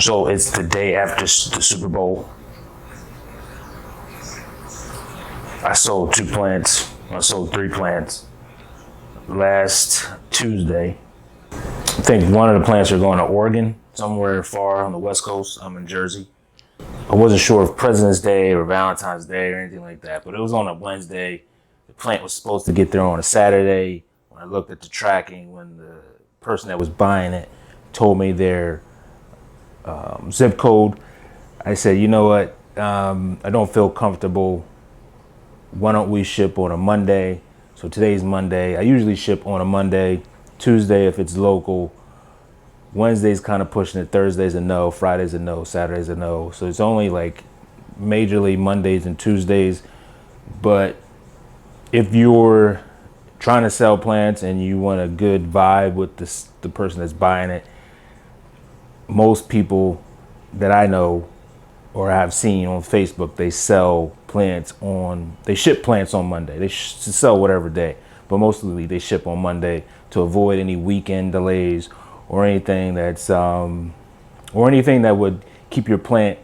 So it's the day after the Super Bowl. I sold 2 plants. I sold 3 plants last Tuesday. I think one of the plants are going to Oregon, somewhere far on the West Coast. I'm in Jersey. I wasn't sure if President's Day or Valentine's Day or anything like that, but it was on a Wednesday. The plant was supposed to get there on a Saturday. When I looked at the tracking, when the person that was buying it told me their zip code, I said, you know what? I don't feel comfortable. Why don't we ship on a Monday? So today's Monday. I usually ship on a Monday, Tuesday if it's local. Wednesday's kind of pushing it. Thursday's a no. Friday's a no. Saturday's a no. So it's only like majorly Mondays and Tuesdays. But if you're trying to sell plants and you want a good vibe with the person that's buying it, most people that I know or have seen on Facebook, they ship plants on Monday. They sell whatever day, but mostly they ship on Monday to avoid any weekend delays or anything or anything that would keep your plant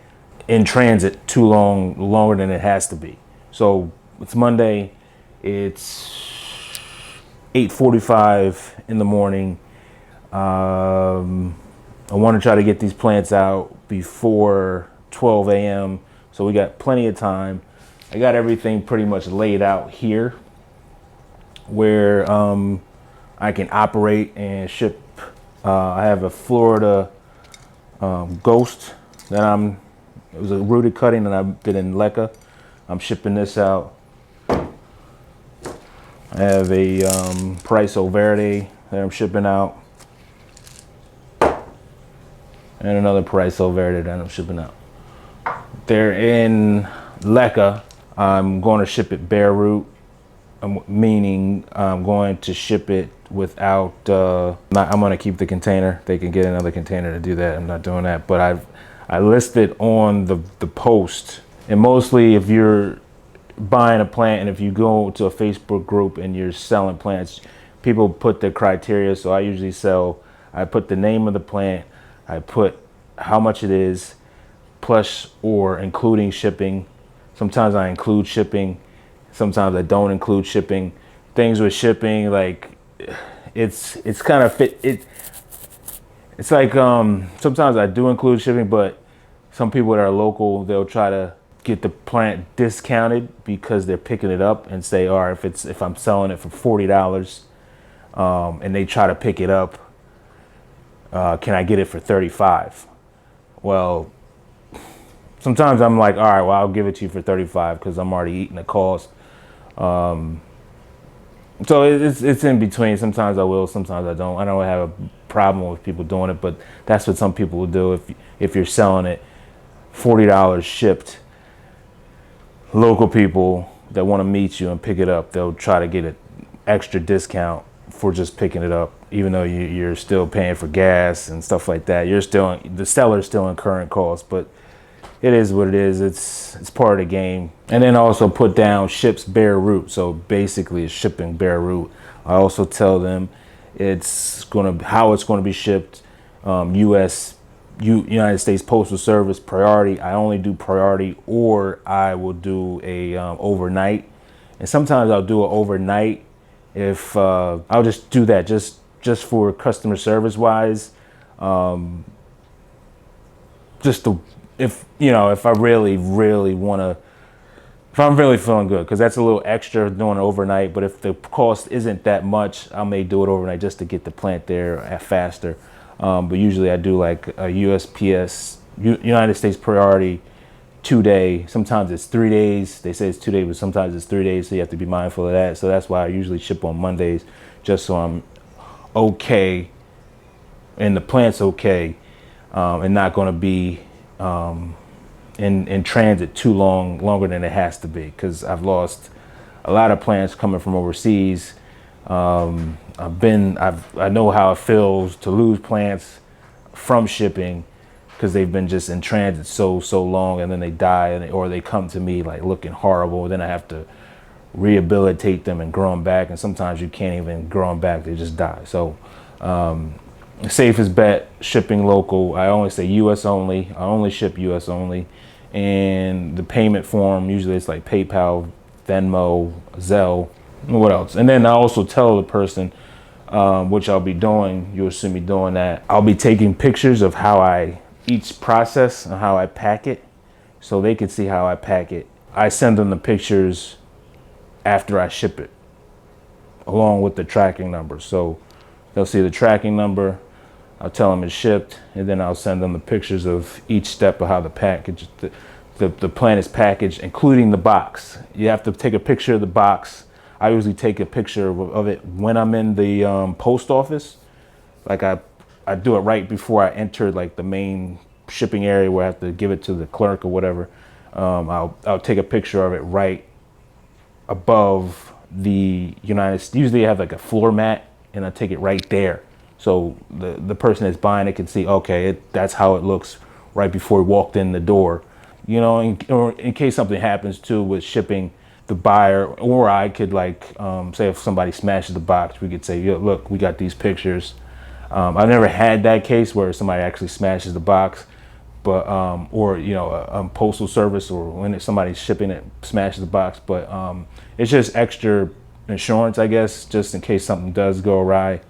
in transit longer than it has to be. So it's Monday, it's 8:45 in the morning. I want to try to get these plants out before 12 a.m. So we got plenty of time. I got everything pretty much laid out here where I can operate and ship. I have a Florida Ghost that it was a rooted cutting that I did in LECA. I'm shipping this out. I have a Paraiso Verde that I'm shipping out. And another Paraiso Verde that I'm shipping out. They're in LECA. I'm going to ship it bare root, meaning I'm going to ship it without, I'm going to keep the container. They can get another container to do that. I'm not doing that, but I listed on the post. And mostly if you're buying a plant and if you go to a Facebook group and you're selling plants, people put their criteria. So I put the name of the plant, I put how much it is, plus or including shipping. Sometimes I include shipping. Sometimes I don't include shipping. Things with shipping, like it's kind of fit. It's like sometimes I do include shipping, but some people that are local, they'll try to get the plant discounted because they're picking it up and say, all right, if I'm selling it for $40, and they try to pick it up, can I get it for $35? Well, sometimes I'm like, all right, well, I'll give it to you for $35 because I'm already eating the cost. So it's in between. Sometimes I will, sometimes I don't. I don't have a problem with people doing it, but that's what some people will do. If you're selling it $40 shipped, local people that want to meet you and pick it up, they'll try to get an extra discount for just picking it up, even though you're still paying for gas and stuff like that. The seller's still incurring costs, but it is what it is. It's part of the game. And then also put down ships bare root. So basically it's shipping bare root. I also tell them how it's going to be shipped. United States Postal Service priority. I only do priority, or I will do a overnight. And sometimes I'll do an overnight if I'll just do that just for customer service wise. If I really want to, if I'm really feeling good, because that's a little extra doing it overnight. But if the cost isn't that much, I may do it overnight just to get the plant there faster. But usually I do like a USPS, United States priority, 2-day. Sometimes it's 3 days. They say it's 2 days, but sometimes it's 3 days. So you have to be mindful of that. So that's why I usually ship on Mondays, just so I'm okay and the plant's okay, and not going to be in transit longer than it has to be, because I've lost a lot of plants coming from overseas. I know how it feels to lose plants from shipping because they've been just in transit so long, and then they die, or they come to me like looking horrible. Then I have to rehabilitate them and grow them back, and sometimes you can't even grow them back; they just die. So Safest bet, shipping local. I always say US only. I only ship US only. And the payment form, usually it's like PayPal, Venmo, Zelle, what else? And then I also tell the person, which I'll be doing, you'll see me doing that. I'll be taking pictures of each process and how I pack it, so they can see how I pack it. I send them the pictures after I ship it, along with the tracking number. So they'll see the tracking number, I'll tell them it's shipped, and then I'll send them the pictures of each step of how the package, the plant is packaged, including the box. You have to take a picture of the box. I usually take a picture of it when I'm in the post office. Like I do it right before I enter like the main shipping area where I have to give it to the clerk or whatever. I'll take a picture of it right above the United States. Usually I have like a floor mat, and I take it right there. So the person that's buying it can see, okay, that's how it looks right before he walked in the door. You know, or in case something happens too with shipping, the buyer, or I could like, say if somebody smashes the box, we could say, yeah, look, we got these pictures. I've never had that case where somebody actually smashes the box, but, or, you know, a postal service, or when somebody's shipping it, smashes the box. But it's just extra insurance, I guess, just in case something does go awry.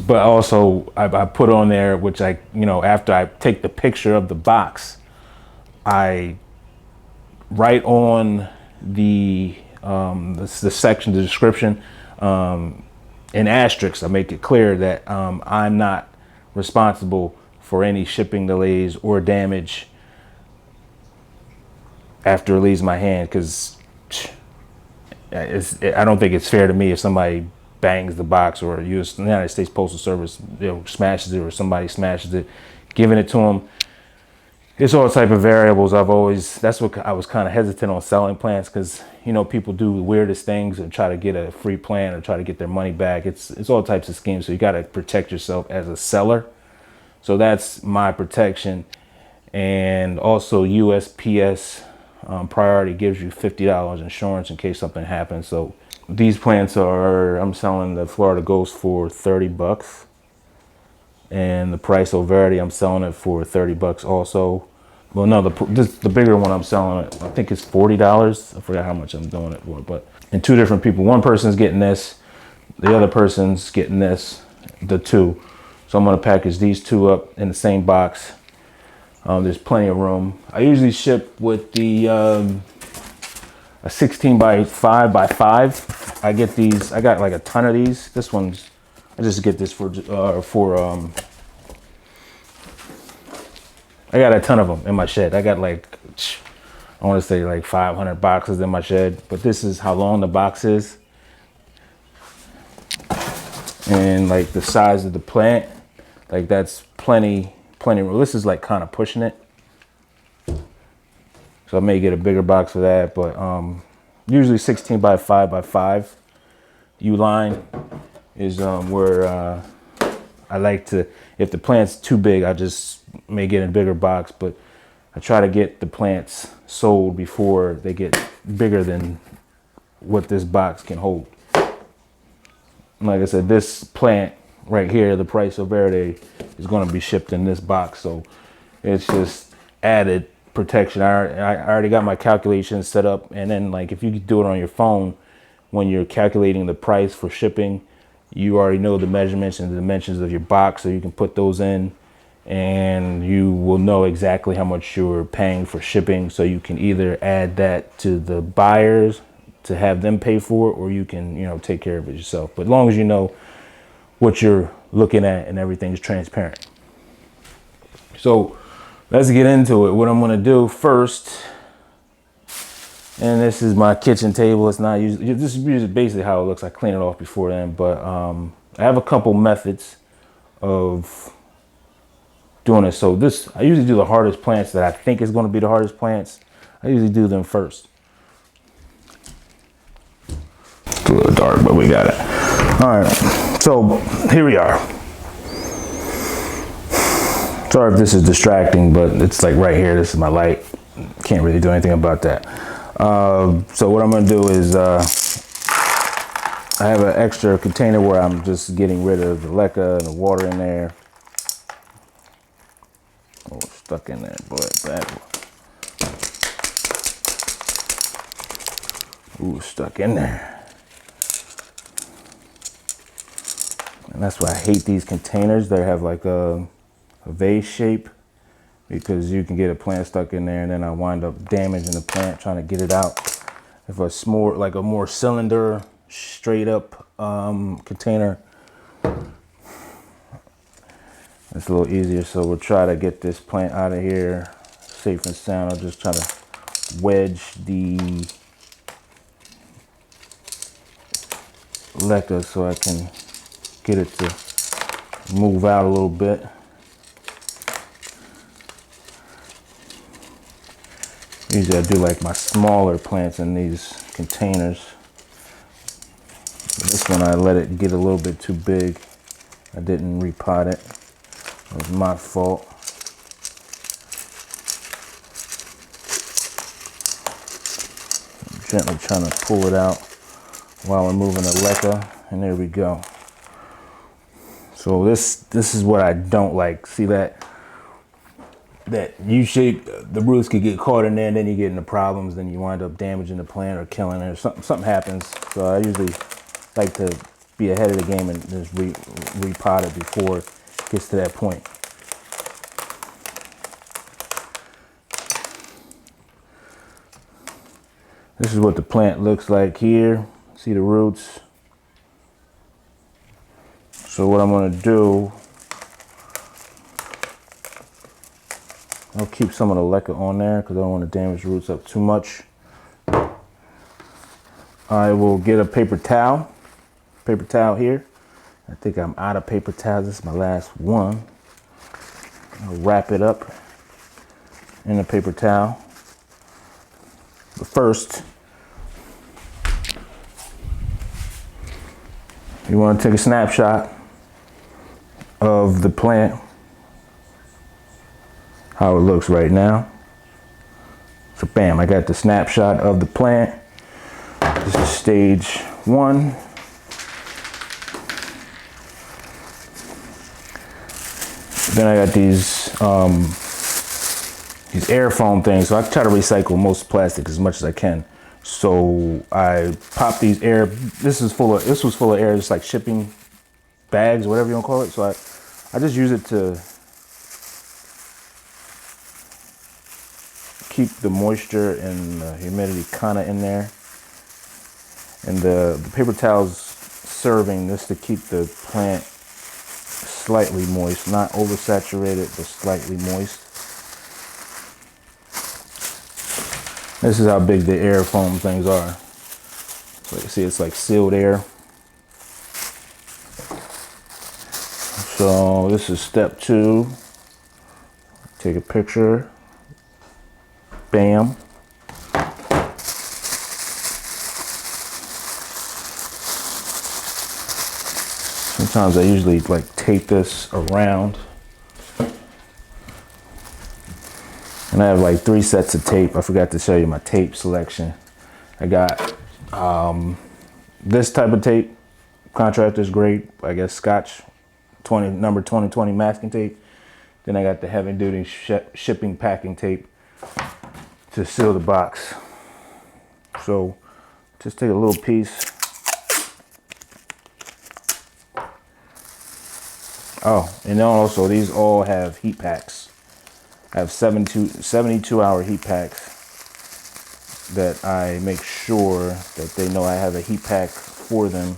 But also I put on there, which after I take the picture of the box, I write on the section, the description, in asterisks, I make it clear that I'm not responsible for any shipping delays or damage after it leaves my hand, because I don't think it's fair to me if somebody bangs the box, or US United States Postal Service, smashes it, or somebody smashes it, giving it to them. It's all type of variables. That's what I was kind of hesitant on selling plants, because people do the weirdest things and try to get a free plant or try to get their money back. It's all types of schemes, so you got to protect yourself as a seller. So that's my protection. And also USPS priority gives you $50 insurance in case something happens. So these plants I'm selling the Florida Ghost for $30, and the Price Verity, I'm selling it for $30 also. Well, no, the bigger one I'm selling it, I think it's $40. I forgot how much I'm doing it for, but and two different people. One person's getting this, the other person's getting this, the two. So I'm gonna package these two up in the same box. There's plenty of room. I usually ship with the a 16 by 5 by 5. I get these. I got like a ton of these. This one's, I just get this for I got a ton of them in my shed. I got like, I want to say like 500 boxes in my shed, but this is how long the box is. And like the size of the plant, like that's plenty room. This is like kind of pushing it. So I may get a bigger box for that, but usually 16 by 5 by 5 U-line is where I like to, if the plant's too big, I just may get a bigger box, but I try to get the plants sold before they get bigger than what this box can hold. Like I said, this plant right here, the Price Verity, is going to be shipped in this box, so it's just added protection. I already got my calculations set up, and then like if you do it on your phone when you're calculating the price for shipping, you already know the measurements and the dimensions of your box, so you can put those in and you will know exactly how much you're paying for shipping. So you can either add that to the buyers to have them pay for it, or you can take care of it yourself. But as long as you know what you're looking at and everything's transparent. So let's get into it. What I'm going to do first, and this is my kitchen table. It's not usually, this is basically how it looks. I clean it off before then, but I have a couple methods of doing it. So I usually do the hardest plants that I think is going to be the hardest plants. I usually do them first. It's a little dark, but we got it. All right, so here we are. Sorry if this is distracting, but it's like right here. This is my light. Can't really do anything about that. So what I'm gonna do is I have an extra container where I'm just getting rid of the leca and the water in there. stuck in there, boy. Bad. Ooh, stuck in there. And that's why I hate these containers. They have like a vase shape, because you can get a plant stuck in there and then I wind up damaging the plant trying to get it out. If it's more like a more cylinder, straight up container, it's a little easier. So we'll try to get this plant out of here safe and sound. I'll just try to wedge the leca so I can get it to move out a little bit. Usually I do like my smaller plants in these containers. This one I let it get a little bit too big. I didn't repot it. It was my fault. I'm gently trying to pull it out while we're moving the leca, and there we go. So this is what I don't like. See that U-shape, the roots could get caught in there, and then you get into problems, then you wind up damaging the plant or killing it, or something happens. So I usually like to be ahead of the game and just repot it before it gets to that point. This is what the plant looks like here. See the roots? So what I'm gonna do, I'll keep some of the leca on there because I don't want to damage the roots up too much. I will get a paper towel here. I think I'm out of paper towels. This is my last one. I'll wrap it up in a paper towel. But first, you want to take a snapshot of the plant, how it looks right now. So bam, I got the snapshot of the plant. This is stage 1. Then I got these air foam things. So I try to recycle most plastic as much as I can. So I pop these air. This was full of air, just like shipping bags, whatever you want to call it. So I just use it to keep the moisture and the humidity kind of in there. And the paper towel's serving this to keep the plant slightly moist, not oversaturated, but slightly moist. This is how big the air foam things are. So you see, it's like sealed air. So this is step 2. Take a picture. Bam. Sometimes I usually like tape this around. And I have like 3 sets of tape. I forgot to show you my tape selection. I got this type of tape. Contractor's grade, I guess Scotch number 2020 masking tape. Then I got the heavy duty shipping packing tape to seal the box. So just take a little piece. Oh, and then also these all have heat packs. I have 72-hour heat packs that I make sure that they know I have a heat pack for them.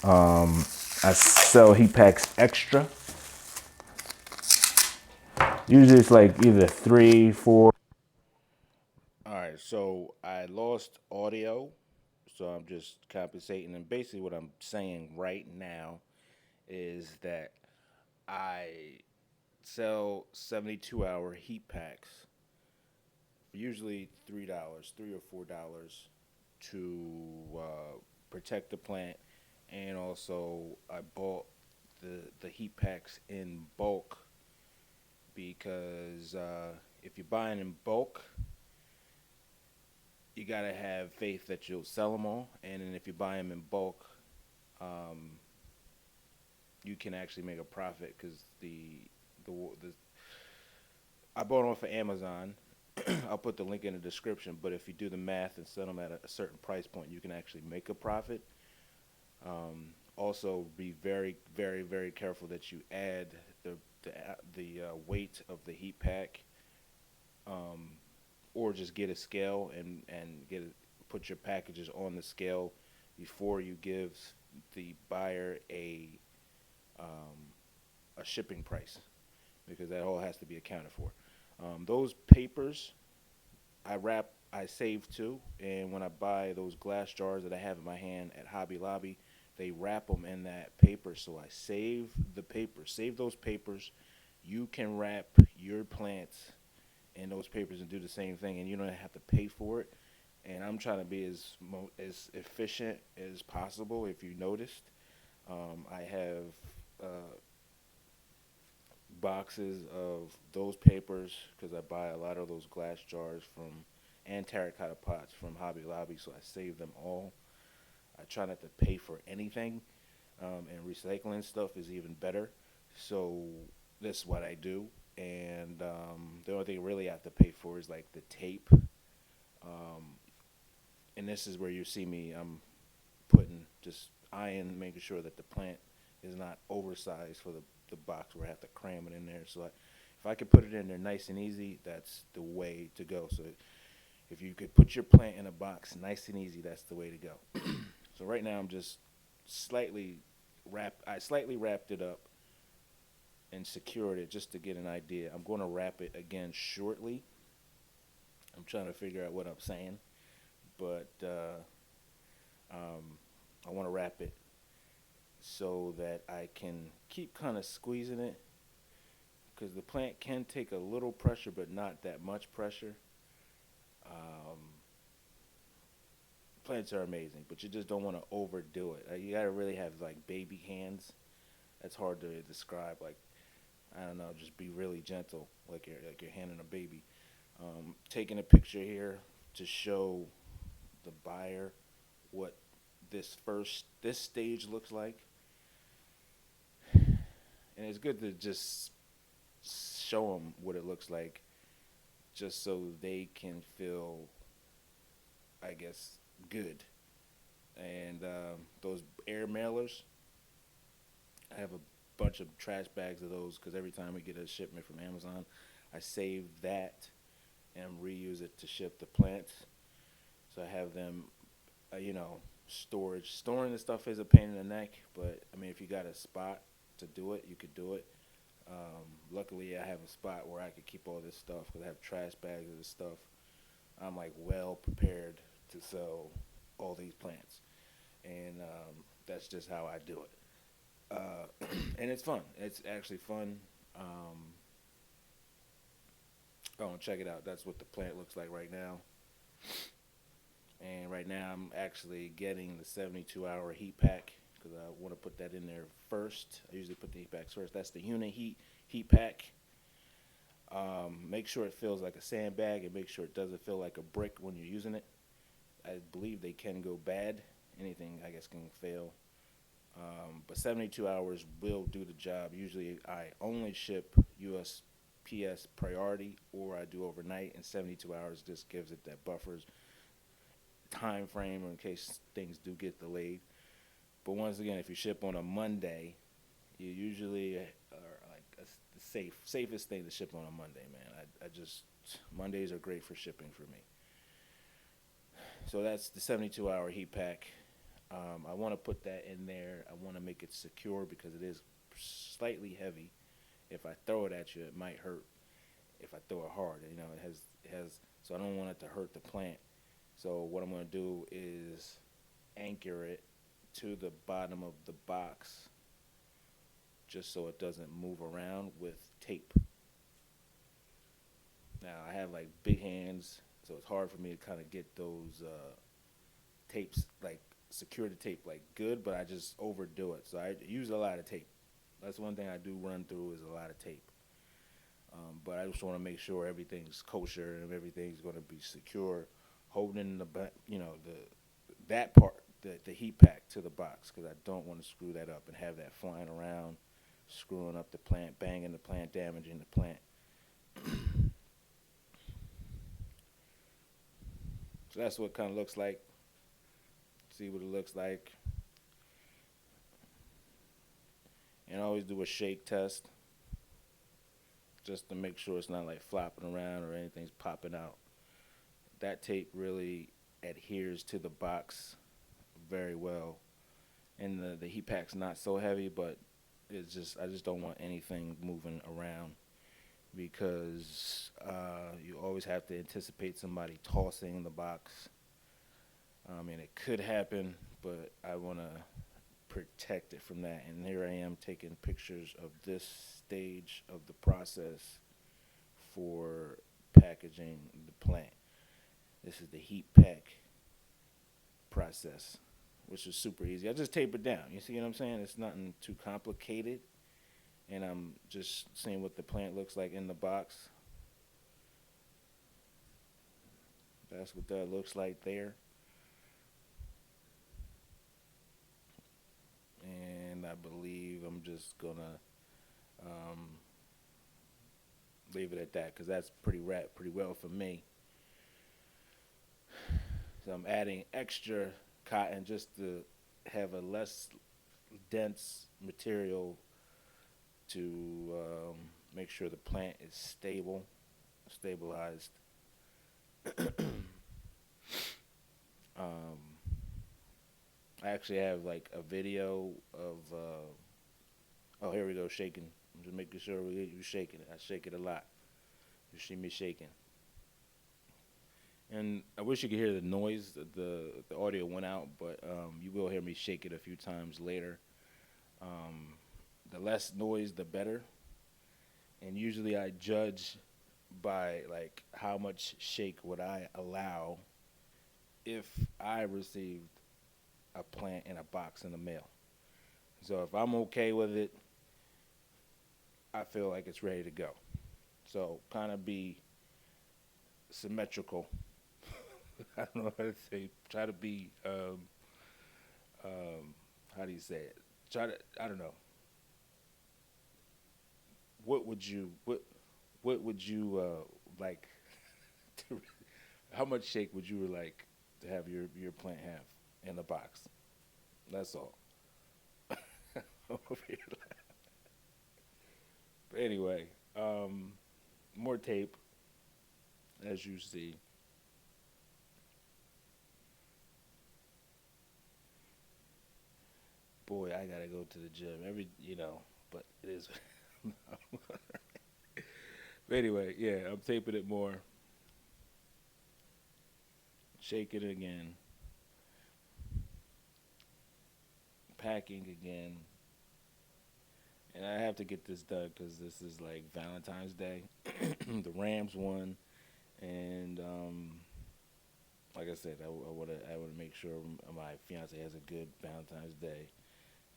I sell heat packs extra. Usually it's like either 3, 4. All right, so I lost audio, so I'm just compensating. And basically what I'm saying right now is that I sell 72-hour heat packs, usually $3, $3 or $4 to protect the plant. And also I bought the heat packs in bulk because if you're buying in bulk, you gotta have faith that you'll sell them all. And then if you buy them in bulk, you can actually make a profit because the I bought them off of Amazon. I'll put the link in the description. But if you do the math and sell them at a certain price point, you can actually make a profit. Also, be very, very, very careful that you add the weight of the heat pack, um, or just get a scale and put your packages on the scale before you give the buyer um, a shipping price, because that all has to be accounted for. Those papers I save too, and when I buy those glass jars that I have in my hand at Hobby Lobby, they wrap them in that paper. So I save the paper, save those papers. You can wrap your plants in those papers and do the same thing, and you don't have to pay for it. And I'm trying to be as efficient as possible. If you noticed, I have uh, boxes of those papers because I buy a lot of those glass jars from and terracotta pots from Hobby Lobby, so I save them all. I try not to pay for anything, and recycling stuff is even better. So that's what I do. And the only thing really I have to pay for is like the tape. And this is where you see me. I'm putting just eyeing, making sure that the plant is not oversized for the box where I have to cram it in there. So if I could put it in there nice and easy, that's the way to go. So if you could put your plant in a box nice and easy, that's the way to go. So right now I'm just slightly I slightly wrapped it up and secured it just to get an idea. I'm going to wrap it again shortly. I'm trying to figure out what I'm saying, but I want to wrap it so that I can keep kind of squeezing it, because the plant can take a little pressure, but not that much pressure. Um, Plants are amazing, but you just don't want to overdo it. You gotta really have like baby hands. That's hard to describe. Like, I don't know, just be really gentle, like you're handling a baby. Taking a picture here to show the buyer what this stage looks like, and it's good to just show them what it looks like, just so they can feel, I guess, good. And those air mailers, I have a bunch of trash bags of those because every time we get a shipment from Amazon, I save that and reuse it to ship the plants. So I have them, storage. Storing the stuff is a pain in the neck, but I mean, if you got a spot to do it, you could do it. Luckily, I have a spot where I could keep all this stuff because I have trash bags of this stuff. I'm like well prepared to sell all these plants, and that's just how I do it. And it's fun. It's actually fun. Oh, and check it out. That's what the plant looks like right now. And right now, I'm actually getting the 72-hour heat pack because I want to put that in there first. I usually put the heat packs first. That's the unit heat pack. Make sure it feels like a sandbag, and make sure it doesn't feel like a brick when you're using it. I believe they can go bad. Anything, I guess, can fail. But 72 hours will do the job. Usually, I only ship USPS priority, or I do overnight, and 72 hours just gives it that buffers time frame in case things do get delayed. But once again, if you ship on a Monday, you usually are like the safest thing to ship on a Monday, man. I just Mondays are great for shipping for me. So that's the 72-hour heat pack. I want to put that in there. I want to make it secure because it is slightly heavy. If I throw it at you, it might hurt. If I throw it hard, it has. So I don't want it to hurt the plant. So what I'm going to do is anchor it to the bottom of the box, just so it doesn't move around, with tape. Now I have like big hands, so it's hard for me to kind of get those tapes, like secure the tape like good, but I just overdo it. So I use a lot of tape. That's one thing I do run through is a lot of tape. But I just want to make sure everything's kosher and everything's going to be secure, holding that part, the heat pack to the box, because I don't want to screw that up and have that flying around, screwing up the plant, banging the plant, damaging the plant. So that's what it kind of looks like. See what it looks like. And I always do a shake test just to make sure it's not like flopping around or anything's popping out. That tape really adheres to the box very well. And the heat pack's not so heavy, but I just don't want anything moving around because you always have to anticipate somebody tossing the box. And it could happen, but I want to protect it from that. And here I am taking pictures of this stage of the process for packaging the plant. This is the heat pack process, which is super easy. I just tape it down. You see what I'm saying? It's nothing too complicated. And I'm just seeing what the plant looks like in the box. That's what that looks like there. And I believe I'm just gonna leave it at that because that's pretty well for me. So I'm adding extra cotton just to have a less dense material to make sure the plant is stabilized. I actually have like a video of oh, here we go, shaking. I'm just making sure you shaking it. I shake it a lot. You see me shaking. And I wish you could hear the noise. The audio went out, but you will hear me shake it a few times later. The less noise, the better. And usually I judge by like how much shake would I allow if I received a plant in a box in the mail. So if I'm okay with it, I feel like it's ready to go. So kind of be symmetrical. I don't know how to say. Try to be how do you say it? Try to, I don't know. What would you like? To, how much shake would you like to have your plant have in the box? That's all. But anyway, more tape, as you see. Boy, I gotta go to the gym but it is. But anyway, yeah, I'm taping it more. Shake it again. Packing again. And I have to get this done because this is like Valentine's Day. The Rams won. And like I said, I want to make sure my fiance has a good Valentine's Day.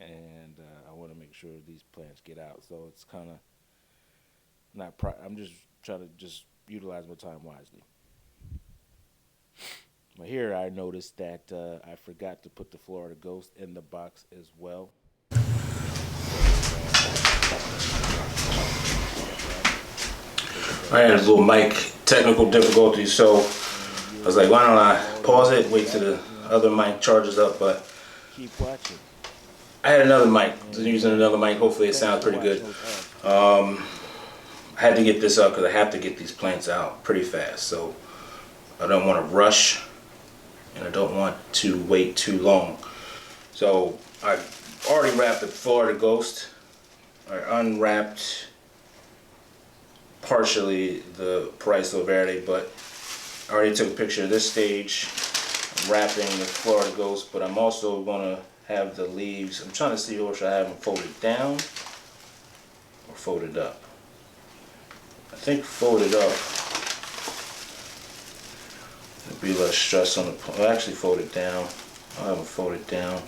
And I want to make sure these plants get out. So it's kind of not. I'm just trying to just utilize my time wisely. But here I noticed that I forgot to put the Florida Ghost in the box as well. I had a little mic technical difficulties, so I was like, why don't I pause it, wait till the other mic charges up, but keep watching. I had another mic, using another mic, hopefully it sounds pretty good. I had to get this up because I have to get these plants out pretty fast, so I don't want to rush and I don't want to wait too long. So I already wrapped the Florida Ghost. I unwrapped partially the Paraiso Verde, but I already took a picture of this stage. I'm wrapping the Florida Ghost, but I'm also going to have the leaves. I'm trying to see if I have them folded down or folded up. I think folded up. There'll be less stress on the. I'll actually fold it down. I'll have them folded down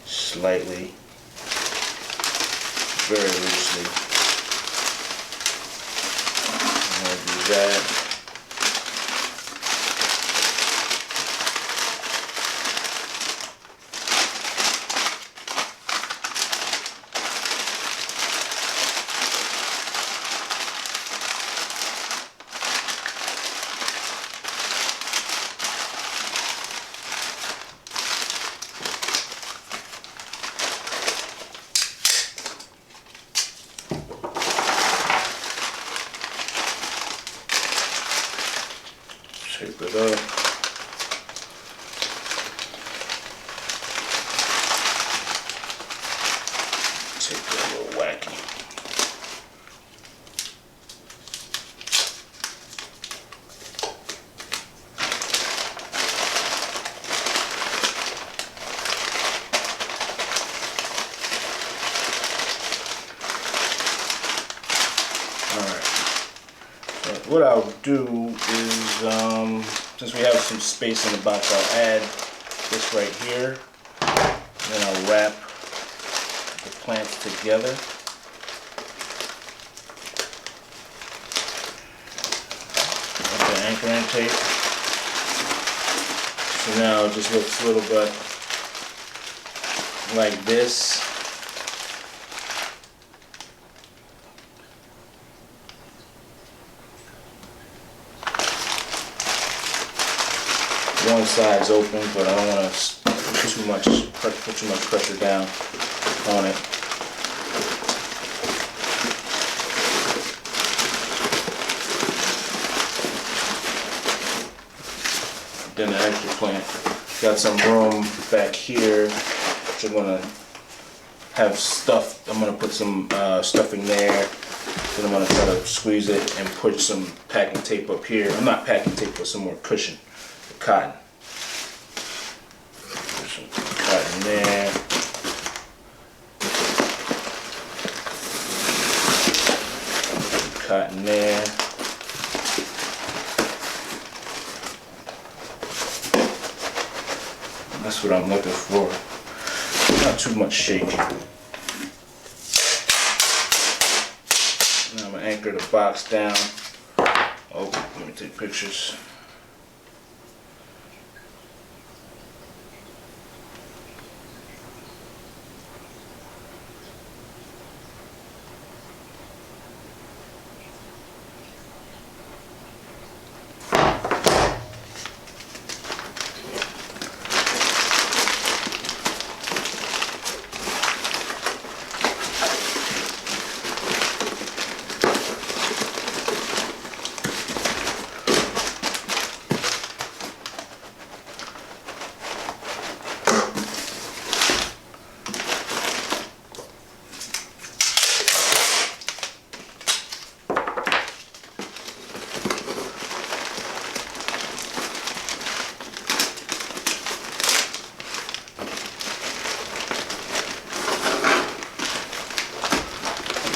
slightly, very loosely. I'm going to do that. it up. Take it a little wacky. What I'll do is, since we have some space in the box, I'll add this right here. Then I'll wrap the plants together. With the anchoring tape. So now it just looks a little bit like this. One side's open, but I don't want to put too much pressure down on it. Then the extra plant. Got some room back here, which I'm gonna have stuff. I'm gonna put some stuffing there. Then I'm gonna try to squeeze it and put some packing tape up here. I'm not packing tape, but some more cushion. Cotton. Put some cotton there. Cotton there. That's what I'm looking for. Not too much shake. Now I'm gonna anchor the box down. Oh, let me take pictures.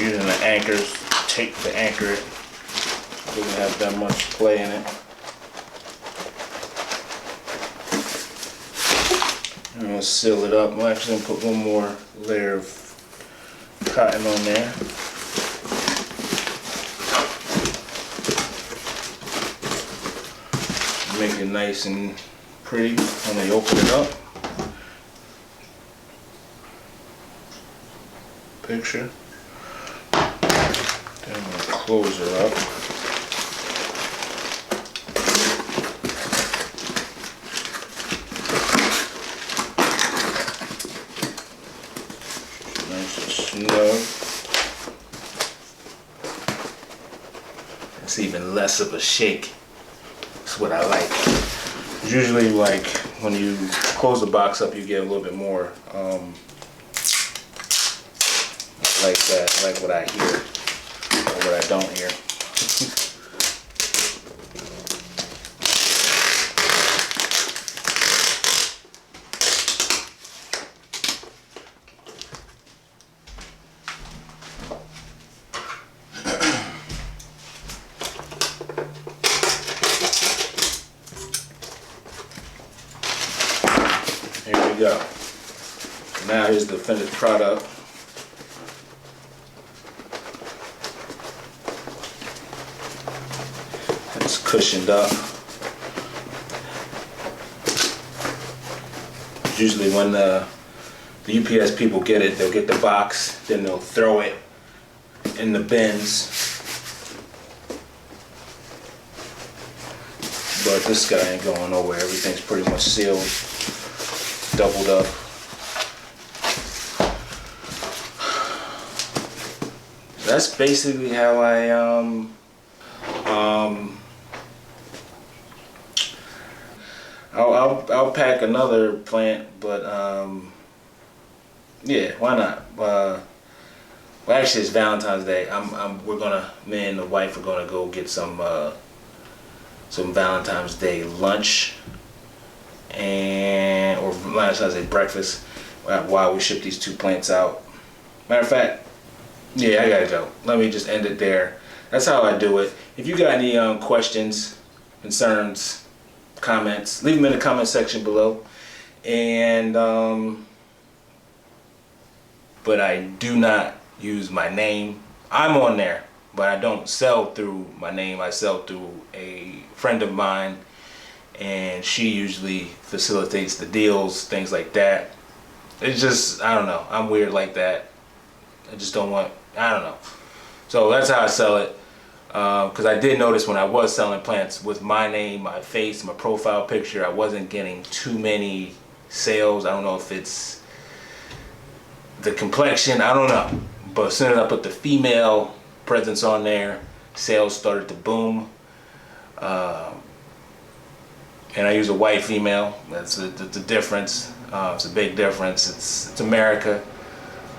Using the anchors, tape to anchor it. Doesn't have that much play in it. I'm gonna seal it up. I'm actually gonna put one more layer of cotton on there. Make it nice and pretty when they open it up. Picture. Then I'm gonna close her up. Nice and snug. It's even less of a shake. That's what I like. Usually, like when you close the box up, you get a little bit more like that, like what I hear or what I don't hear. Here we go. Now here's the finished product. It's cushioned up. Usually when the UPS people get it, they'll get the box, then they'll throw it in the bins. But this guy ain't going nowhere. Everything's pretty much sealed, doubled up. That's basically how I I'll pack another plant, but yeah, why not? Well, actually, it's Valentine's Day. Me and the wife are gonna go get some Valentine's Day lunch or Valentine's Day breakfast while we ship these 2 plants out. Matter of fact, yeah, I gotta go. Let me just end it there. That's how I do it. If you got any questions, concerns, comments, leave them in the comment section below. And but I do not use my name. I'm on there, but I don't sell through my name. I sell through a friend of mine, and she usually facilitates the deals, things like that. It's just, I don't know, I'm weird like that. I just don't want, I don't know. So that's how I sell it. Because I did notice when I was selling plants with my name, my face, my profile picture, I wasn't getting too many sales. I don't know if it's the complexion, I don't know. But as soon as I put the female presence on there, sales started to boom. And I use a white female. That's the difference. It's a big difference. It's America.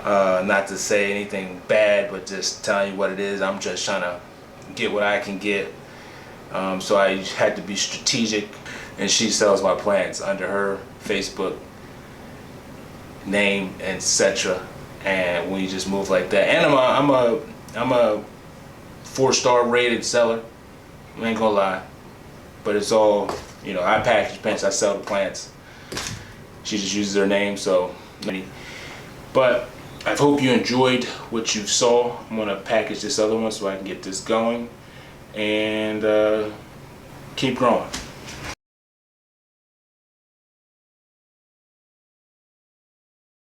Not to say anything bad, but just telling you what it is. I'm just trying to get what I can get. So I had to be strategic, and she sells my plants under her Facebook name, etc. And we just move like that. And I'm a 4-star rated seller. I ain't gonna lie, but it's all, you know, I package plants, I sell the plants. She just uses her name, so. But I hope you enjoyed what you saw. I'm gonna package this other one so I can get this going and keep growing.